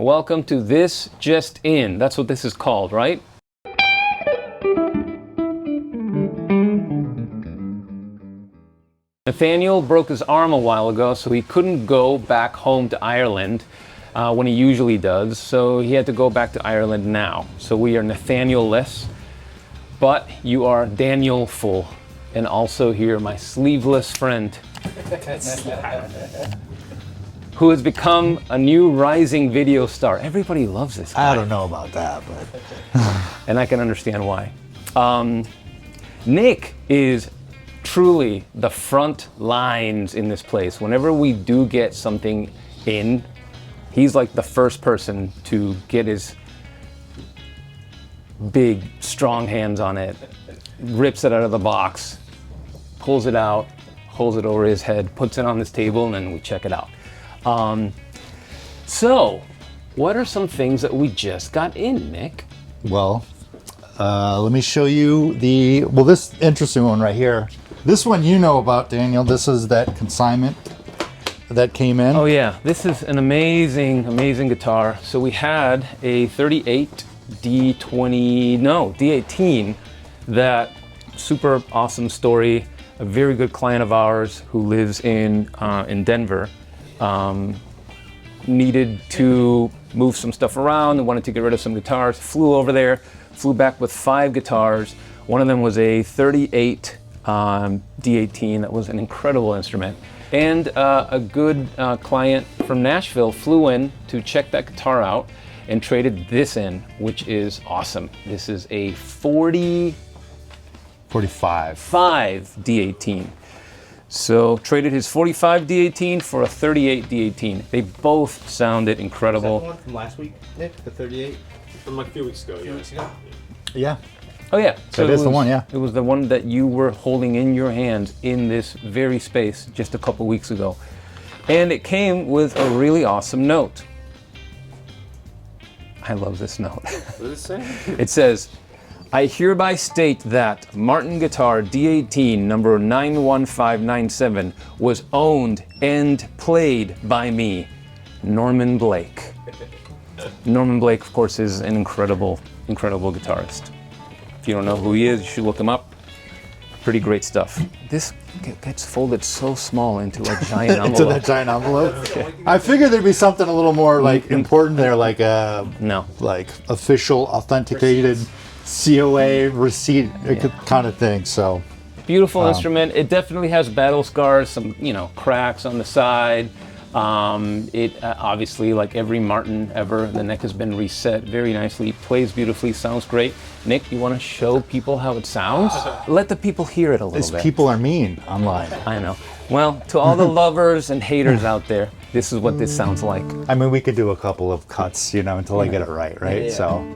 Welcome to This Just In. That's what this is called, right? Nathaniel broke his arm a while ago, so he couldn't go back home to Ireland when he usually does. So he had to go back to Ireland now. So we are Nathaniel-less, but you are Daniel-full. And also here, my sleeveless friend, who has become a new rising video star. Everybody loves this guy. I don't know about that, but... And I can understand why. Nick is truly the front lines in this place. Whenever we do get something in, he's like the first person to get his big, strong hands on it, rips it out of the box, pulls it out, holds it over his head, puts it on this table, and then we check it out. So, what are some things that we just got in, Nick? Well, let me show you this interesting one right here. This one you know about, Daniel. This is that consignment that came in. Oh yeah, this is an amazing, amazing guitar. So we had a 38 D18, that super awesome story. A very good client of ours who lives in Denver. Needed to move some stuff around and wanted to get rid of some guitars. Flew over there, flew back with 5 guitars. One of them was a 38 D18 that was an incredible instrument. And a good client from Nashville flew in to check that guitar out and traded this in, which is awesome. This is a 45 D18. So traded his 45 D18 for a 38 D18. They both sounded incredible. Is that the one from last week, Nick? The 38? From like a few weeks ago, Yeah. Oh yeah. So it is the one, yeah. It was the one that you were holding in your hands in this very space just a couple weeks ago. And it came with a really awesome note. I love this note. What does it say? It says, I hereby state that Martin Guitar D18 number 91597 was owned and played by me, Norman Blake. Norman Blake, of course, is an incredible, incredible guitarist. If you don't know who he is, you should look him up. Pretty great stuff. This gets folded so small into a giant envelope. Into that giant envelope? I figured there'd be something a little more like important there, like no, like official, authenticated COA receipt kind of thing. So beautiful instrument. It definitely has battle scars, some cracks on the side. It obviously, like every Martin ever, the neck has been reset very nicely. Plays beautifully, sounds great. Nick, you want to show people how it sounds? Let the people hear it a little these bit. people are mean online. I know. Well, to all the lovers and haters out there, this is what this sounds like. I mean, we could do a couple of cuts, until I get it right? Yeah. So.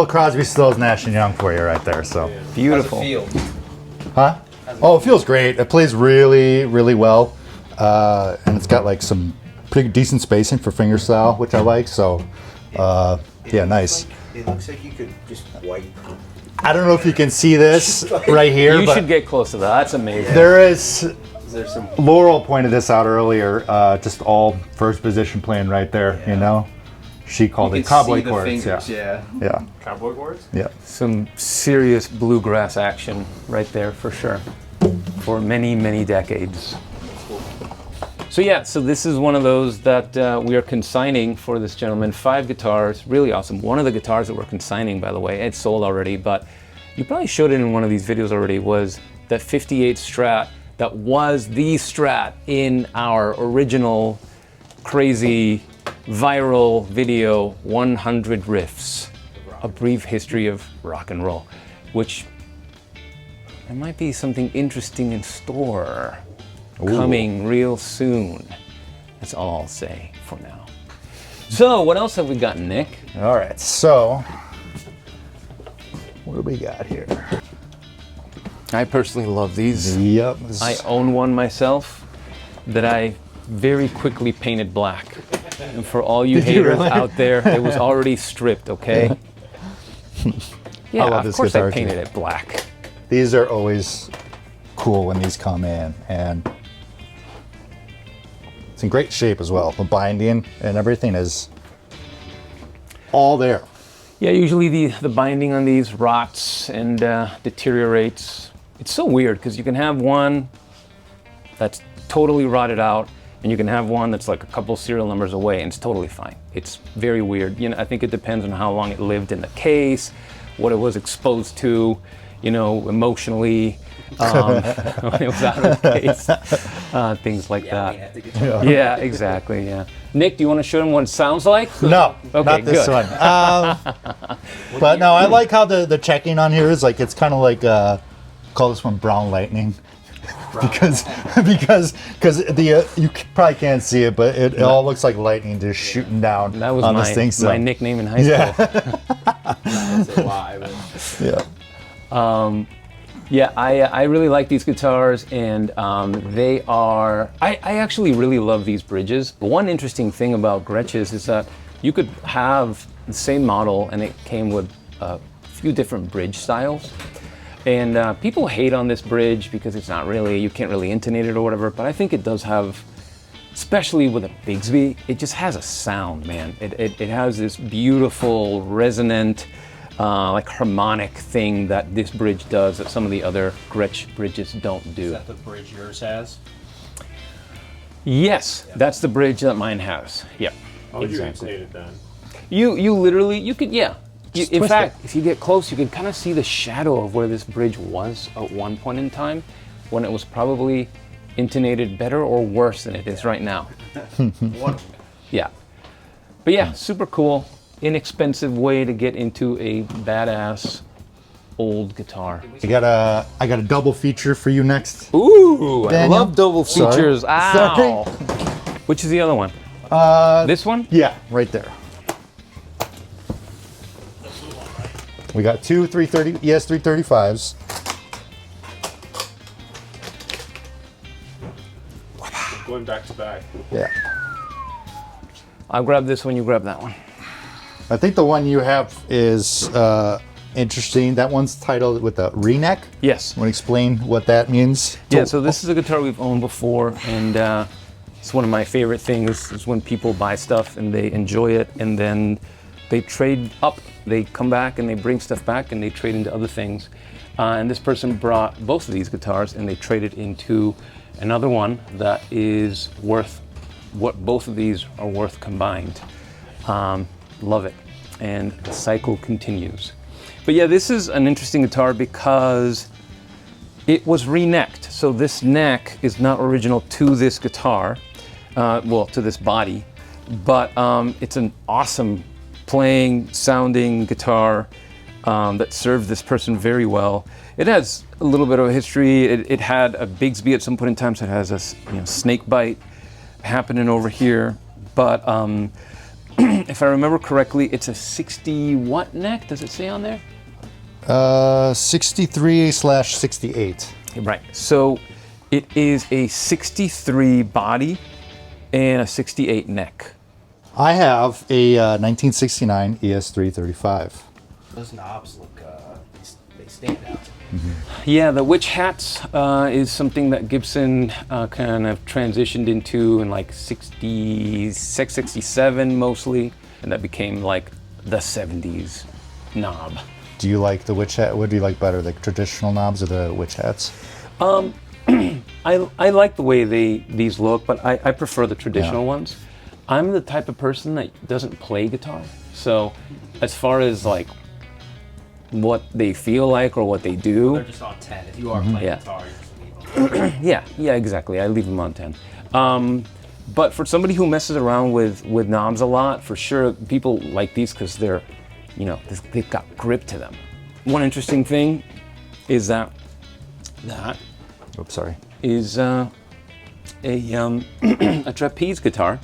Crosby, Stills, Nash & Young for you right there. So beautiful. How's it feel? Huh? Oh, it feels great. It plays really, really well, and it's got like some pretty decent spacing for fingerstyle, which I like. So, yeah, nice. It looks like you could just wipe. I don't know if you can see this right here. You should get close to that. That's amazing. There is. Is there some? Laurel pointed this out earlier. Just all first position playing right there. She called it cowboy chords. Yeah. Cowboy chords? Yeah. Some serious bluegrass action right there for sure. For many, many decades. So yeah, so this is one of those that we are consigning for this gentleman. 5 guitars, really awesome. One of the guitars that we're consigning, by the way, it's sold already, but you probably showed it in one of these videos already, was that 58 Strat that was the Strat in our original crazy viral video 100 Riffs, a brief history of rock and roll, which there might be something interesting in store. Coming real soon. That's all I'll say for now. So, what else have we got, Nick? All right, so what do we got here? I personally love these. Yep. I own one myself that I very quickly painted black. And for all you Did you haters really? out there, it was already stripped, okay? Yeah, I love of this course I guitar, painted too. it black. These are always cool when these come in, and it's in great shape as well. The binding and everything is all there. Yeah, usually the binding on these rots and deteriorates. It's so weird because you can have one that's totally rotted out, and you can have one that's like a couple serial numbers away, and it's totally fine. It's very weird. You know, I think it depends on how long it lived in the case, what it was exposed to, you know, emotionally, when it was out of the case, things like that. Yeah, exactly. Yeah. Nick, do you want to show them what it sounds like? No, Okay, not this good. one. But no, I like how the checking on here is like, it's kind of like, call this one brown lightning. because the you probably can't see it, but it all looks like lightning just shooting down That was on my, this thing. So. my nickname in high school. Yeah. Yeah, I really like these guitars, and they are, I actually really love these bridges. But one interesting thing about Gretsch's is that you could have the same model and it came with a few different bridge styles. And people hate on this bridge because it's not really, you can't really intonate it or whatever, but I think it does have, especially with a Bigsby, it just has a sound, man. It has this beautiful, resonant, like harmonic thing that this bridge does that some of the other Gretsch bridges don't do. Is that the bridge yours has? Yes, that's the bridge that mine has. Yep. How would exactly. you intonate it then? You literally, you could, yeah. Just In twist fact, if you get close, you can kind of see the shadow of where this bridge was at one point in time, when it was probably intonated better or worse than it is right now. Yeah. But yeah, super cool, inexpensive way to get into a badass old guitar. I got a double feature for you next. Ooh, I Daniel? love double Sorry. features. Ow. Sorry. Which is the other one? This one? Yeah, right there. We got two 330 ES-335s. Going back to back. Yeah. I'll grab this one, you grab that one. I think the one you have is interesting. That one's titled with a re-neck. Yes. Want to explain what that means? Yeah, so this is a guitar we've owned before, and it's one of my favorite things is when people buy stuff and they enjoy it, and then they trade up. They come back and they bring stuff back and they trade into other things. And this person brought both of these guitars and they traded into another one that is worth what both of these are worth combined. Love it. And the cycle continues. But yeah, this is an interesting guitar because it was re-necked. So this neck is not original to this guitar, well, to this body, but it's an awesome playing, sounding guitar that served this person very well. It has a little bit of a history. It had a Bigsby at some point in time, so it has a snake bite happening over here. But if I remember correctly, it's a 60 what neck? Does it say on there? 63/68. Right. So it is a 63 body and a 68 neck. I have a 1969 ES-335. Those knobs look, they stand out. Yeah, the witch hats is something that Gibson kind of transitioned into in like 66, 67 mostly, and that became like the 70s knob. Do you like the witch hat? What do you like better, the traditional knobs or the witch hats? I like the way these look, but I prefer the traditional ones. I'm the type of person that doesn't play guitar, so as far as like what they feel like or what they do, They're just on 10. If you are playing Yeah. guitar, you just leave them. yeah, exactly. I leave them on 10. But for somebody who messes around with knobs a lot, for sure, people like these because they're, they've got grip to them. One interesting thing is that Oops, sorry. is a trapeze guitar,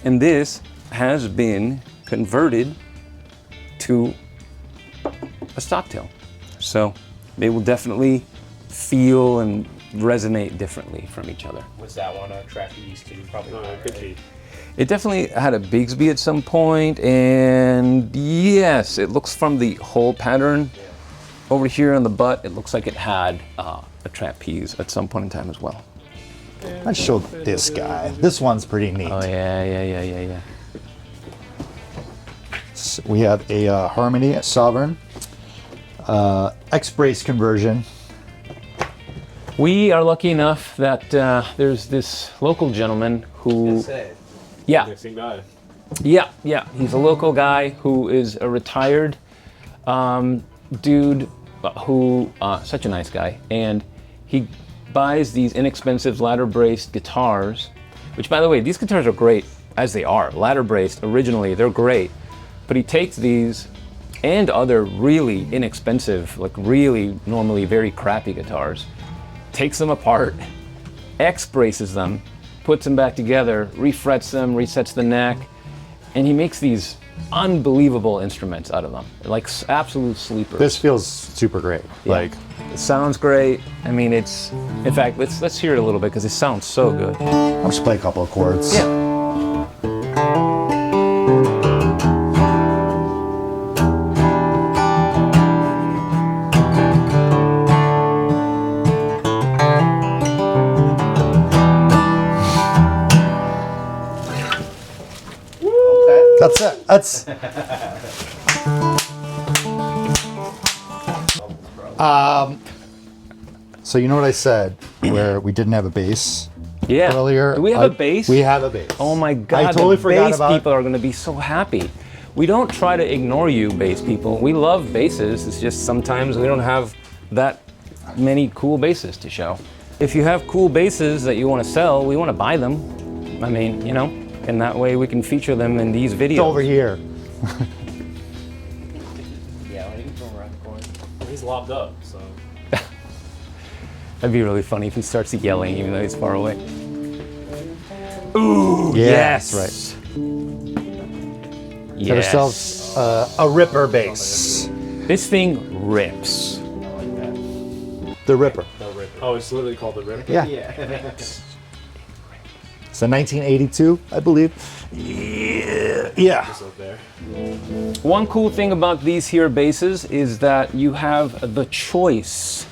and this has been converted to a stop tail. So they will definitely feel and resonate differently from each other. Was that one a trapeze too? Probably not, Could right? be. It definitely had a Bigsby at some point, and yes, it looks from the hole pattern over here on the butt, it looks like it had a trapeze at some point in time as well. Let's show this guy. This one's pretty neat. Oh yeah. So we have a Harmony Sovereign X-brace conversion. We are lucky enough that there's this local gentleman who, yeah, Mixing guy. yeah, he's a local guy who is a retired dude who, such a nice guy, and he buys these inexpensive ladder braced guitars, which, by the way, these guitars are great as they are. Ladder braced originally, they're great, but he takes these and other really inexpensive, like really normally very crappy guitars, takes them apart, X-braces them, puts them back together, refrets them, resets the neck, and he makes these unbelievable instruments out of them, like absolute sleepers. This feels super great. Yeah. Like, it sounds great. I mean, it's, in fact, let's hear it a little bit because it sounds so good. I'll just play a couple of chords. Yeah. That's it. That's. So you know what I said, where we didn't have a bass Yeah. earlier? Do we have a bass? We have a bass. Oh my God, I totally the forgot bass about people are going to be so happy. We don't try to ignore you, bass people. We love basses. It's just sometimes we don't have that many cool basses to show. If you have cool basses that you want to sell, we want to buy them. I mean, you know, and that way we can feature them in these videos. It's over here. Yeah, he can throw him around the corner. He's lobbed up, so. That'd be really funny if he starts yelling even though he's far away. Ooh, Yeah, yes. that's right. Yes. Get ourselves a Ripper bass. This thing rips. The Ripper. Oh, it's literally called the Ripper? Yeah. Yeah. It's a 1982, I believe. Yeah. It's up there. One cool thing about these here basses is that you have the choice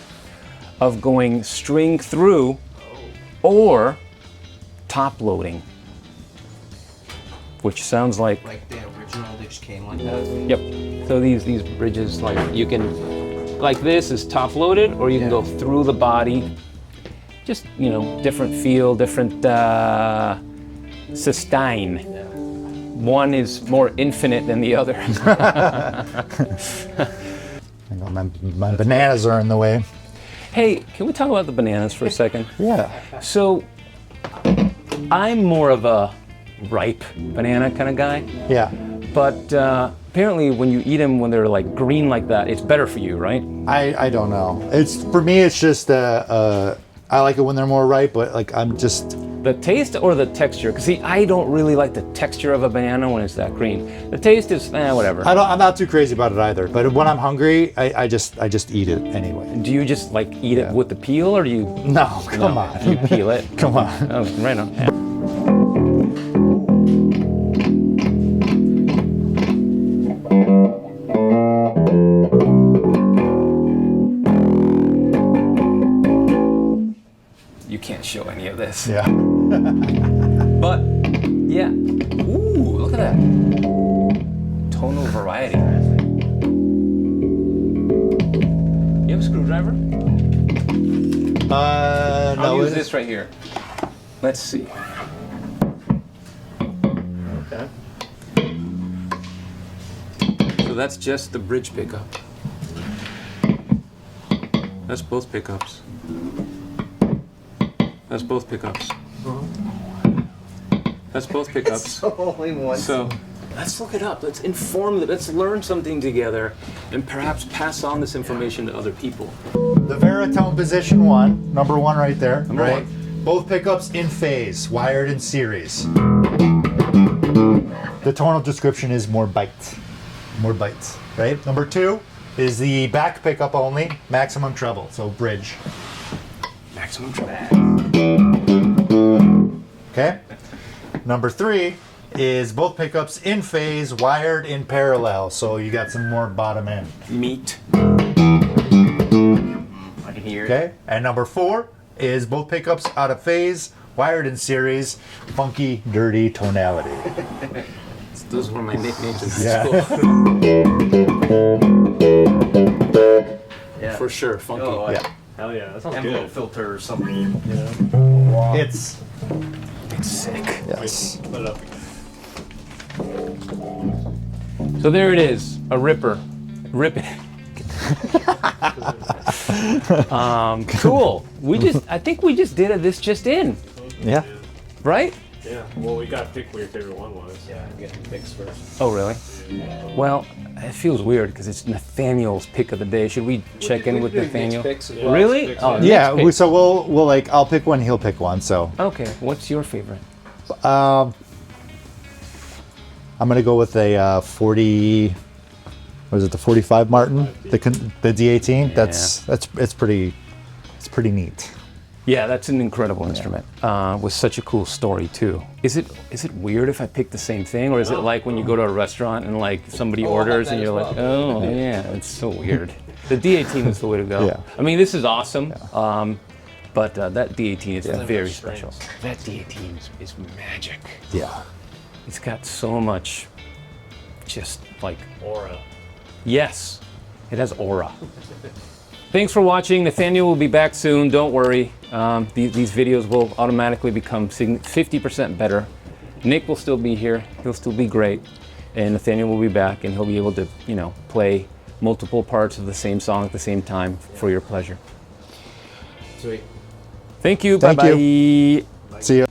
of going string through or top loading, which sounds like, Like the original, they just came like that. yep. So these bridges, like you can, like this is top loaded, or you can go through the body. Just, you know, different feel, different sustain. One is more infinite than the other. I know my bananas are in the way. Hey, can we talk about the bananas for a second? Yeah. So, I'm more of a ripe banana kind of guy, Yeah. but apparently when you eat them when they're like green like that, it's better for you, right? I don't know. It's for me. It's just I like it when they're more ripe, but like I'm just. The taste or the texture? Because see, I don't really like the texture of a banana when it's that green. The taste is, whatever. I'm not too crazy about it either. But when I'm hungry, I just eat it anyway. Do you just like eat it with the peel, or do you? No, come on. You peel it. Come on. Oh, right on. You can't show any of this. Yeah. But, yeah. Ooh, look at that. Tonal variety. You have a screwdriver? I'll No. use this right here. Let's see. Okay. So that's just the bridge pickup. That's both pickups. That's both pickups. That's both pickups. Only one. So let's look it up. Let's inform them. Let's learn something together and perhaps pass on this information to other people. The Veritone position 1, number 1 right there. Number right? one. Both pickups in phase, wired in series. the tonal description is more bite. More bites, right? Number 2 is the back pickup only, maximum treble, so bridge. Maximum treble. Okay. Number 3 is both pickups in phase, wired in parallel, so you got some more bottom end. Meat. I can hear it. Okay. And number 4 is both pickups out of phase, wired in series, funky, dirty tonality. Those were my nicknames in high Yeah. school. Yeah. For sure, funky. Oh, Yeah. Hell yeah, that sounds envelope good. filter or something. You know? It's Sick. yes. Put it up again. So there it is, a Ripper. Rip it. Cool. I think we just did this just in, Yeah. right? Yeah. Well, we got to pick what your favorite one was. Yeah, I'm getting picks first. Oh, really? Well, it feels weird because it's Nathaniel's pick of the day. Should we check in with Nathaniel? well. Really? Picks, Oh, Yeah. next pick. So we'll like I'll pick one, he'll pick one. So Okay. What's your favorite? I'm gonna go with a 40. Was it the 45 Martin? The D18. It's pretty neat. Yeah, that's an incredible instrument with such a cool story too. Is it weird if I pick the same thing, or is it like when you go to a restaurant and like somebody orders and you're like, oh yeah, it's so weird. The D18 is the way to go. Yeah. I mean, this is awesome, but that D18 is very strings. special. That D18 is magic. Yeah. It's got so much, just like Aura. yes, it has aura. Thanks for watching. Nathaniel will be back soon. Don't worry. These videos will automatically become 50% better. Nick will still be here. He'll still be great. And Nathaniel will be back, and he'll be able to, play multiple parts of the same song at the same time for your pleasure. Sweet. Thank you. Thank Bye-bye. you. See ya.